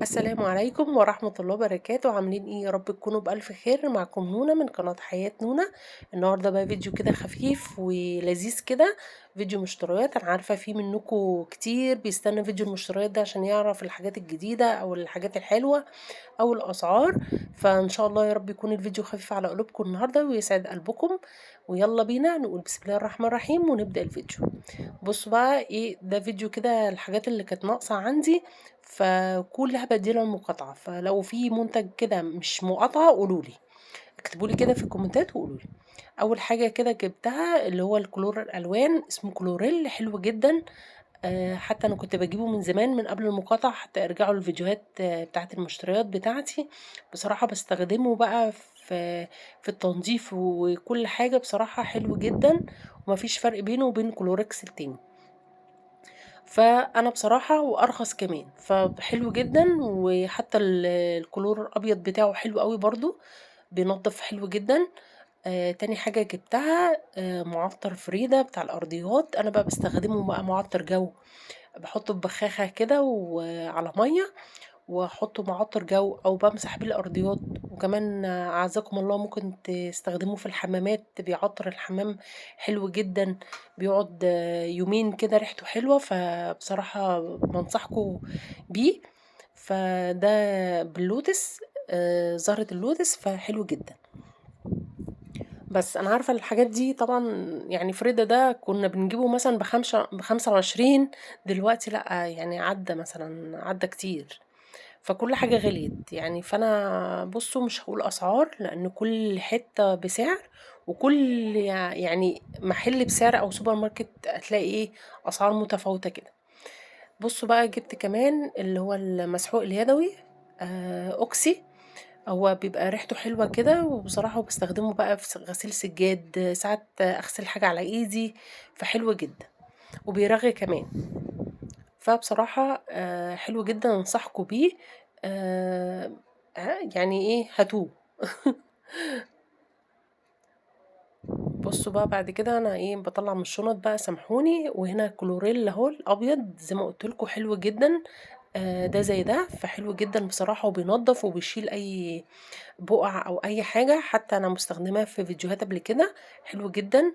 السلام عليكم ورحمة الله وبركاته، عاملين ايه؟ يا رب تكونوا بألف خير. معكم نونة من قناة حياة نونة. النهاردة بقى فيديو كده خفيف ولذيذ كده، فيديو مشتريات. انا عارفة في منكم كتير بيستنى فيديو المشتريات ده عشان يعرف الحاجات الجديدة او الحاجات الحلوة او الاسعار. فان شاء الله يا رب يكون الفيديو خفيف على قلوبكم النهاردة ويسعد قلبكم. ويلا بينا نقول بسم الله الرحمن الرحيم ونبدأ الفيديو. بصوا بقى ايه ده، فيديو كده الحاجات اللي كانت ناقصة عندي، فكلها بديلة مقاطعة. فلو في منتج كده مش مقاطعة قولولي، اكتبولي كده في الكومنتات وقولولي. اول حاجة كده جبتها اللي هو الكلور الالوان، اسمه كلوريل، حلو جدا. حتى انا كنت بجيبه من زمان من قبل المقاطعة، حتى ارجعوا الفيديوهات بتاعت المشتريات بتاعتي. بصراحة بستخدمه بقى في التنظيف وكل حاجة، بصراحة حلو جدا ومفيش فرق بينه وبين كلوركس التاني. فانا بصراحة وارخص كمان، فحلو جدا. وحتى الكلور الابيض بتاعه حلو قوي برضو، بينضف حلو جدا. تاني حاجة جبتها معطر فريدة بتاع الارضيات. انا بقى بستخدمه بقى معطر جو، بحطه في بخاخة كده وعلى مية، واحطه معطر جو او بمسح بيه الارضيات. وكمان اعزكم الله ممكن تستخدموه في الحمامات، بيعطر الحمام حلو جدا، بيقعد يومين كده ريحته حلوة. فبصراحة بنصحكم بيه. فده باللوتس، زهرة اللوتس، فحلو جدا. بس انا عارفة الحاجات دي طبعا، يعني فريدة ده كنا بنجيبه مثلا ب25، دلوقتي لأ، يعني عدى مثلا، عدى كتير. فكل حاجة غليت يعني. فانا بصوا مش هقول اسعار لان كل حتة بسعر، وكل يعني محل بسعر او سوبر ماركت هتلاقي ايه، اسعار متفاوتة كده. بصوا بقى جبت كمان اللي هو المسحوق اليدوي، اوكسي. هو بيبقى ريحته حلوة كده، وبصراحة بستخدمه بقى في غسيل سجاد، ساعات اغسل حاجة على ايدي، فحلو جدا وبيرغي كمان. فبصراحة حلو جدا، انصحكم بيه. آه يعني ايه، هاتوه. بصوا بقى بعد كده انا ايه بطلع من الشنط بقى، سامحوني. وهنا كلوريل اهو الابيض زي ما قلت لكم، حلو جدا. ده زي ده، فحلو جدا بصراحة، وبينظف وبيشيل اي بقع او اي حاجة. حتى انا مستخدماه في فيديوهات قبل كده، حلو جدا.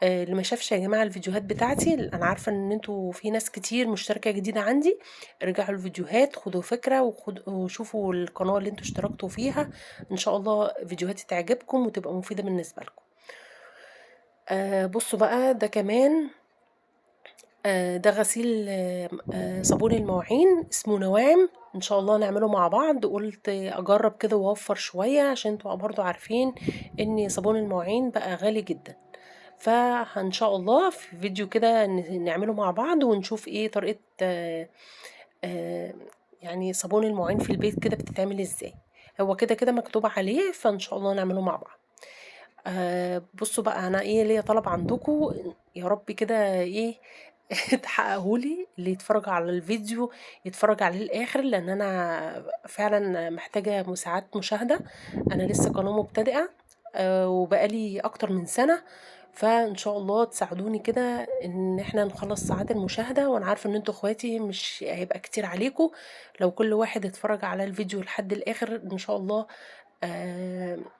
اللي ما شافش يا جماعة الفيديوهات بتاعتي، انا عارفة ان انتوا في ناس كتير مشتركة جديدة عندي، ارجعوا الفيديوهات، خدوا فكرة وشوفوا القناة اللي انتوا اشتركتوا فيها. ان شاء الله فيديوهاتي تعجبكم وتبقى مفيدة بالنسبة لكم. بصوا بقى ده كمان، ده غسيل صابون المواعين، اسمه نواعم. ان شاء الله نعمله مع بعض. قلت اجرب كده واوفر شوية عشان انتوا برضو عارفين ان صابون المواعين بقى غالي جدا. فان شاء الله في فيديو كده نعمله مع بعض ونشوف ايه طريقة آه، يعني صابون المواعين في البيت كده بتتعمل ازاي. هو كده كده مكتوب عليه، فان شاء الله نعمله مع بعض. بصوا بقى انا ايه ليا طلب عندكم، يا رب كده ايه تحققهولي. اللي يتفرج على الفيديو يتفرج عليه الاخر، لان انا فعلا محتاجة مساعدة مشاهدة. انا لسه قناة مبتدئة، وبقالي اكتر من سنة. فان شاء الله تساعدوني كده ان احنا نخلص ساعات المشاهدة. وانا عارفة ان انتوا اخواتي مش هيبقى كتير عليكم، لو كل واحد اتفرج على الفيديو لحد الاخر ان شاء الله.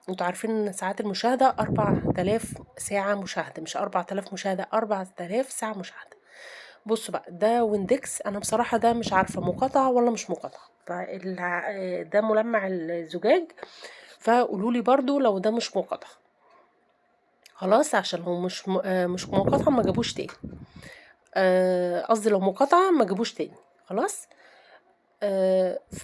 انتوا عارفين ان ساعات المشاهدة 4000 ساعة مشاهدة، مش 4000 مشاهدة، 4000 ساعة مشاهدة. بصوا بقى ده ويندكس. انا بصراحة ده مش عارفة مقاطعة ولا مش مقاطعة، ده ملمع الزجاج، فقولولي برضو لو ده مش مقاطعة. خلاص، عشان هو مش مقاطعة ما جابوش تاني. قصدي لو مقاطعة ما جابوش تاني. خلاص.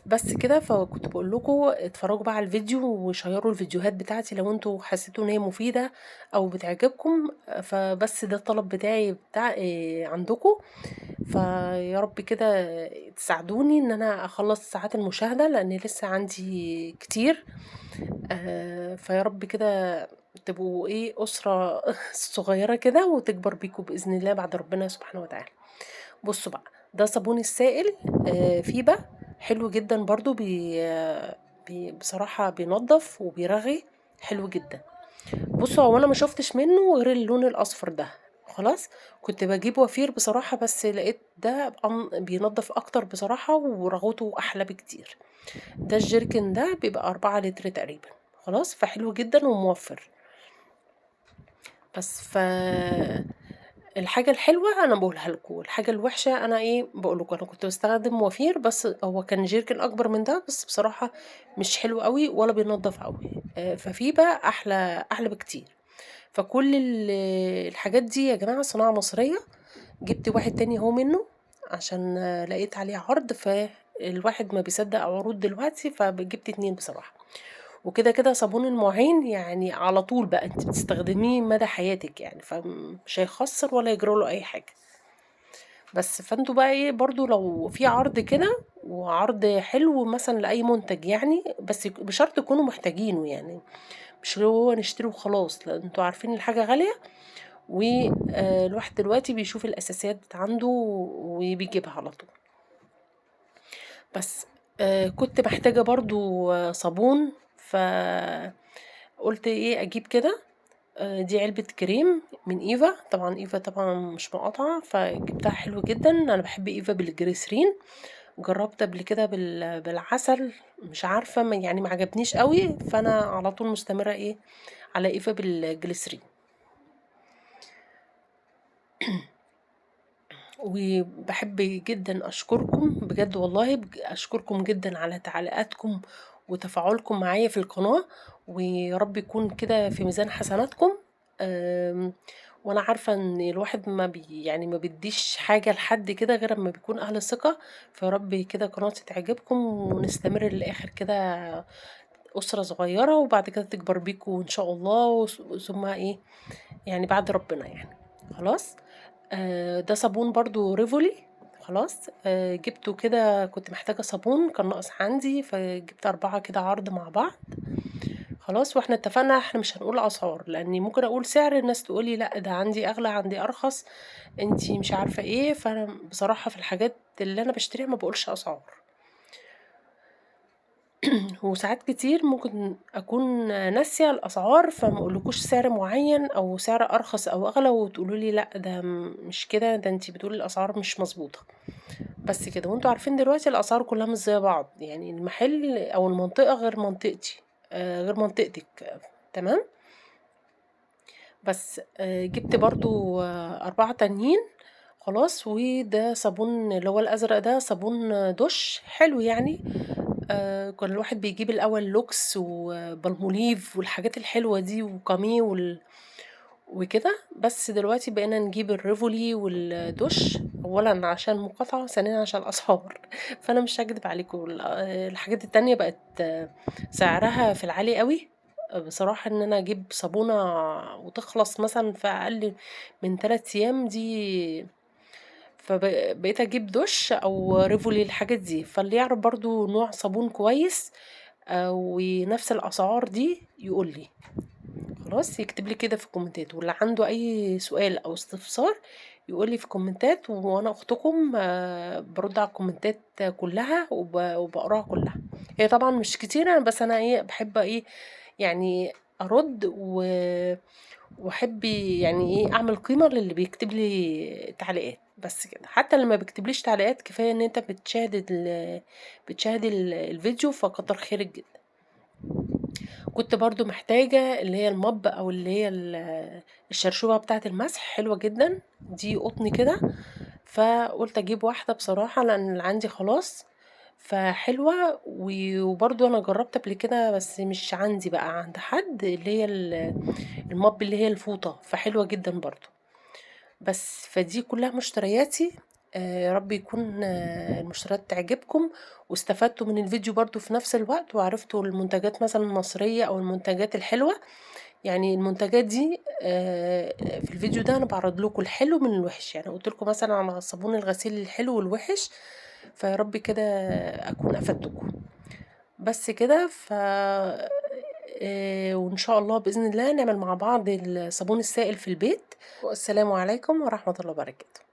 بس كده. فكنت بقول لكم اتفرجوا بقى على الفيديو وشيروا الفيديوهات بتاعتي لو انتوا حسيتوا ان هي مفيدة او بتعجبكم. فبس ده الطلب بتاعي بتاع عندكم. فيا رب كده تساعدوني ان انا اخلص ساعات المشاهدة، لان لسه عندي كتير. فيا رب كده تبقوا ايه أسرة صغيرة كده وتكبر بيكم بإذن الله بعد ربنا سبحانه وتعالى. بصوا بقى ده صابون السائل فيبا، حلو جدا برضو. بصراحة بينظف وبيرغي، حلو جدا. بصوا هو انا ما شفتش منه غير اللون الاصفر ده، خلاص. كنت باجيب وفير بصراحة، بس لقيت ده بينضف أكتر بصراحة ورغوته أحلى بكتير. ده الجيركن ده بيبقى 4 لتر تقريبا. خلاص، فحلو جدا وموفر. بس الحاجة الحلوة أنا بقولها لكم، الحاجة الوحشة أنا بقول لكم أنا كنت بستخدم وفير، بس هو كان جيركن أكبر من ده، بس بصراحة مش حلو قوي ولا بينضف قوي. ففي بقى أحلى بكتير. فكل الحاجات دي يا جماعة صناعة مصرية. جبت واحد تاني هو منه، عشان لقيت عليه عرض، فالواحد ما بيصدق عروض دلوقتي، فجبت 2 بصراحة. وكده كده صابون المواعين يعني على طول بقى انت بتستخدميه مدى حياتك يعني، فمش هيخسر ولا يجراله اي حاجة. بس فانتوا بقى برضو لو في عرض كده وعرض حلو مثلا لأي منتج يعني، بس بشرط تكونوا محتاجينه يعني، مش اللي هو نشتري وخلاص، لان انتوا عارفين الحاجة غالية، والواحد دلوقتي بيشوف الأساسيات عنده وبيجيبها على طول. بس كنت محتاجة برضو صابون، فقلت أجيب كده. دي علبة كريم من إيفا، طبعا إيفا طبعا مش مقاطعة، فجبتها حلو جدا. أنا بحب إيفا بالجليسرين. جربت قبل كده بالعسل، مش عارفة يعني ما عجبنيش قوي، فأنا على طول مستمرة على إيفا بالجليسرين. وبحب جدا أشكركم بجد والله، أشكركم جدا على تعليقاتكم وتفاعلكم معايا في القناة، ويارب يكون كده في ميزان حسناتكم. وانا عارفة ان الواحد يعني ما بيديش حاجة لحد كده غير اما بيكون اهل ثقة. فيارب كده قناتي تعجبكم ونستمر للاخر كده، أسرة صغيرة وبعد كده تكبر بيكم إن شاء الله، ثم يعني بعد ربنا يعني. خلاص. ده صابون برضو ريفولي. خلاص. جبته كده، كنت محتاجة صابون كان ناقص عندي، فجبت 4 كده عرض مع بعض. خلاص. واحنا اتفقنا احنا مش هنقول اسعار، لاني ممكن اقول سعر الناس تقولي لا ده عندي اغلى عندي ارخص، انتي مش عارفة فانا بصراحة في الحاجات اللي انا بشتريها ما بقولش اسعار. وساعات كتير ممكن أكون ناسية الأسعار، فما أقولكوش سعر معين أو سعر أرخص أو أغلى وتقولوا لي لأ ده مش كده، ده انتي بتقولي الأسعار مش مظبوطة. بس كده. وانتوا عارفين دلوقتي الأسعار كلها مش زي بعض، يعني المحل أو المنطقة غير منطقتي، غير منطقتك. تمام. بس جبت برضو 4 تانيين. خلاص. وده صابون اللي هو الأزرق، ده صابون دش حلو يعني. كان الواحد بيجيب الأول لوكس وبالموليف والحاجات الحلوة دي وكاميه وكده، بس دلوقتي بقينا نجيب الريفولي والدش، أولا عشان مقاطعة، ثانيا عشان الأسعار. فأنا مش هكدب عليكم، الحاجات التانية بقت سعرها في العالي قوي. بصراحة ان انا اجيب صابونة وتخلص مثلا في اقل من 3 ايام دي، فبقيت اجيب دش او ريفولي الحاجات دي. فاللي يعرف برضو نوع صابون كويس ونفس الاسعار دي يقول لي. خلاص. يكتب لي كده في الكومنتات، واللي عنده اي سؤال او استفسار يقول لي في الكومنتات، وانا اختكم برد على الكومنتات كلها وبقراها كلها. هي طبعا مش كتيرة، بس انا بحب يعني ارد واحب يعني اعمل قيمة للي بيكتب لي تعليقات. بس كده. حتى لما بيكتبليش تعليقات كفاية ان انت بتشاهد الفيديو، فكتر خيرك جدا. كنت برضو محتاجة اللي هي المَب أو اللي هي الشرشوبة بتاعة المسح، حلوة جدًا، دي قطن كده، فقُلت أجيب واحدة بصراحة لأن اللي عندي خلاص، فحلوة. وبرضو أنا جرّبت قبل كده بس مش عندي بقى عند حد، اللي هي المَب اللي هي الفوطة، فحلوة جدًا برضو. بس فدي كلها مشترياتي. يا رب يكون المشتريات تعجبكم، واستفدتوا من الفيديو برضو في نفس الوقت، وعرفتوا المنتجات مثلا المصرية او المنتجات الحلوة. يعني المنتجات دي في الفيديو ده انا بعرض لكم الحلو من الوحش، يعني قلت لكم مثلا على صابون الغسيل الحلو والوحش، فيا رب كده اكون افدتكم. بس كده. وان شاء الله باذن الله نعمل مع بعض الصابون السائل في البيت. والسلام عليكم ورحمة الله وبركاته.